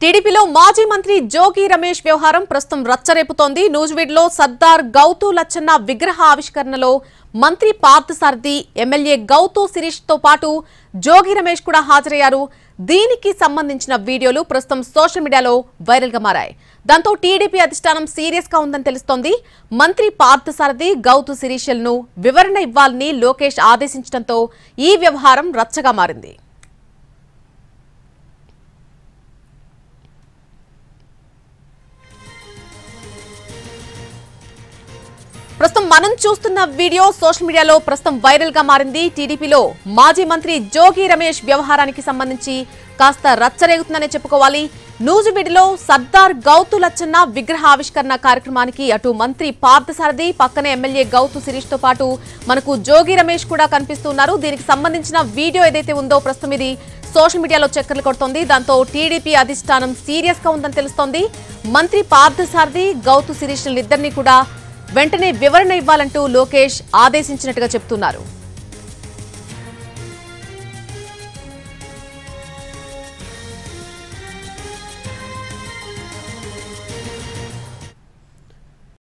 టీడీపీలో మాజీ మంత్రి జోగి రమేష్ వ్యవహారం ప్రస్తుతం రచ్చరేపుతోంది. నూజివీడులో సర్దార్ గౌతు లచ్చన్న విగ్రహ ఆవిష్కరణలో మంత్రి పార్థసారథి, ఎమ్మెల్యే గౌతు శిరీష్ తో పాటు జోగి రమేష్ కూడా హాజరయ్యారు. దీనికి సంబంధించిన వీడియోలు ప్రస్తుతం సోషల్ మీడియాలో వైరల్ గా మారాయి. దాంతో టీడీపీ అధిష్టానం సీరియస్ గా ఉందని తెలుస్తోంది. మంత్రి పార్థసారథి, గౌతు శిరీష్లను వివరణ ఇవ్వాలని లోకేష్ ఆదేశించడంతో ఈ వ్యవహారం రచ్చగా మారింది. ప్రస్తుతం మనం చూస్తున్న వీడియో సోషల్ మీడియాలో ప్రస్తుతం వైరల్ గా మారింది. టీడీపీలో మాజీ మంత్రి జోగి రమేష్ వ్యవహారానికి సంబంధించి కాస్త రచ్చరేగుతుందనే చెప్పుకోవాలి. నూజివీడులో సర్దార్ గౌతు లచ్చన్న విగ్రహ ఆవిష్కరణ కార్యక్రమానికి అటు మంత్రి పార్థసారథి, పక్కనే ఎమ్మెల్యే గౌతు శిరీష్ తో పాటు మనకు జోగి రమేష్ కూడా కనిపిస్తున్నారు. దీనికి సంబంధించిన వీడియో ఏదైతే ఉందో ప్రస్తుతం ఇది సోషల్ మీడియాలో చక్కర్లు కొడుతోంది. దాంతో టీడీపీ అధిష్టానం సీరియస్ గా ఉందని తెలుస్తోంది. మంత్రి పార్థసారథి, గౌతు శిరీష్లిద్దరినీ కూడా వెంటనే వివరణ ఇవ్వాలంటూ లోకేష్ ఆదేశించినట్టుగా చెప్తున్నారు.